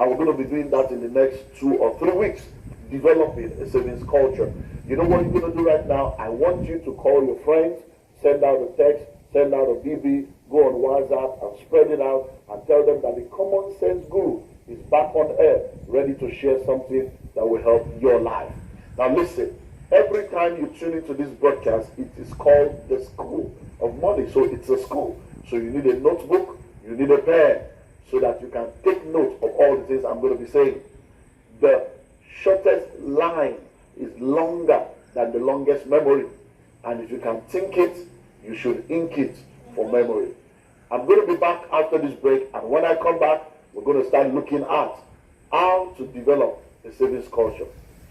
And we're going to be doing that in the next 2 or 3 weeks, developing a savings culture. You know what you're going to do right now? I want you to call your friends, send out a text, send out a BB, go on WhatsApp and spread it out and tell them that the Common Sense Guru is back on air, ready to share something that will help your life. Now listen, every time you tune into this broadcast, it is called the School of Money. So it's a school. So you need a notebook, you need a pen, so that you can take note of all the things I'm going to be saying. The shortest line is longer than the longest memory. And if you can think it, you should ink it for memory. I'm going to be back after this break, and when I come back, we're going to start looking at how to develop a savings culture.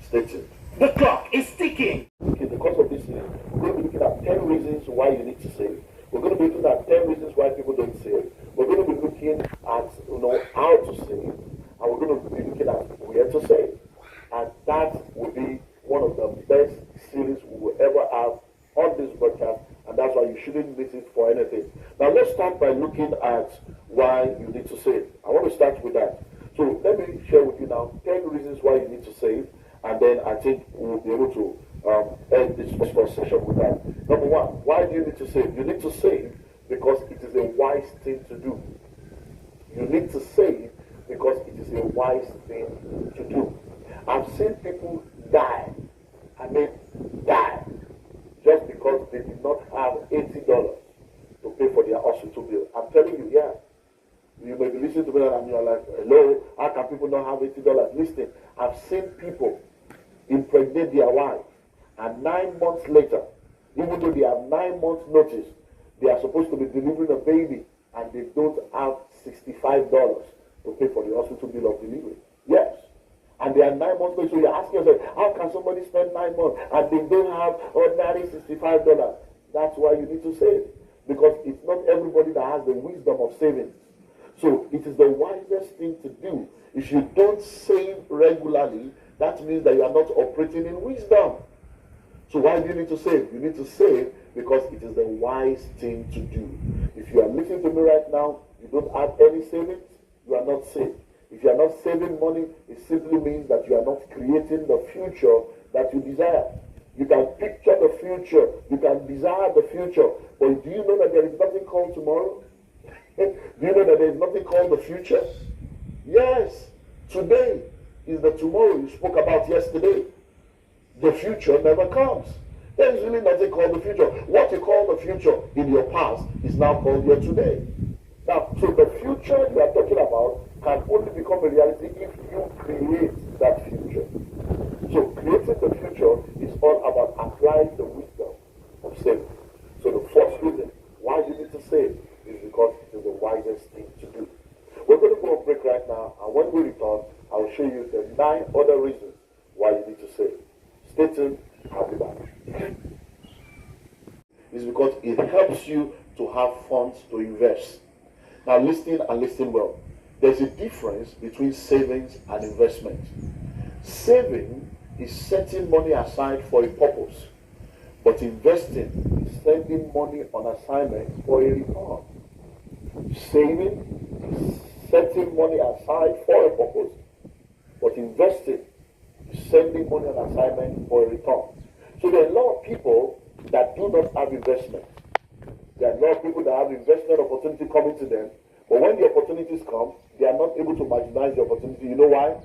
Stay tuned. The clock is ticking. In the course of this year, we're going to be looking at 10 reasons why you need to save. We're going to be looking at 10 reasons why people don't save. We're going to be looking at how to save, and we're going to be looking at where to save. And that will be one of the best series we will ever have on this broadcast, and that's why you shouldn't miss it for anything. Now let's start by looking at why you need to save. I want to start with that. So let me share with you now 10 reasons why you need to save, and then I think we'll be able to end this first session with that. Number one, why do you need to save? You need to save because it is a wise thing to do. You need to save because it is a wise thing to do. I've seen people die. Die. Just because they did not have $80 to pay for their hospital bill. I'm telling you, yeah. You may be listening to me and you're like, hello, how can people not have $80? Listen, I've seen people impregnate their wives, and 9 months later, even though they have 9 months notice, they are supposed to be delivering a baby, and they don't have $65 to pay for the hospital bill of delivery. Yes. And they are 9 months later, so you're asking yourself, how can somebody spend 9 months and they don't have ordinary $65? That's why you need to save. Because it's not everybody that has the wisdom of savings. So it is the wisest thing to do. If you don't save regularly, that means that you are not operating in wisdom. So why do you need to save? You need to save because it is the wise thing to do. If you are listening to me right now, you don't have any savings, you are not saved. If you are not saving money, it simply means that you are not creating the future that you desire. You can picture the future, you can desire the future, but do you know that there is nothing called tomorrow? Do you know that there is nothing called the future? Yes, today is the tomorrow you spoke about yesterday. The future never comes. There is really nothing called the future. What you call the future in your past is now called your today. Now, so the future you are talking about can only become a reality if you create that future. So creating the future is all about applying the wisdom of saving. So the first reason why you need to save is because it is the wisest thing to do. We're going to go on break right now, and when we return, I will show you the 9 other reasons why you need to save. Stay tuned, I'll be back. It's because it helps you to have funds to invest. Now listen and listen well. There's a difference between savings and investment. Saving is setting money aside for a purpose, but investing is sending money on assignment for a return. Saving is setting money aside for a purpose, but investing is sending money on assignment for a return. So there are a lot of people that do not have investment. There are a lot of people that have investment opportunity coming to them, but when the opportunities come, they are not able to maximize the opportunity. You know why?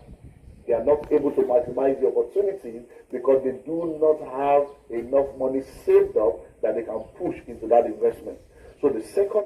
They are not able to maximize the opportunity because they do not have enough money saved up that they can push into that investment. So the second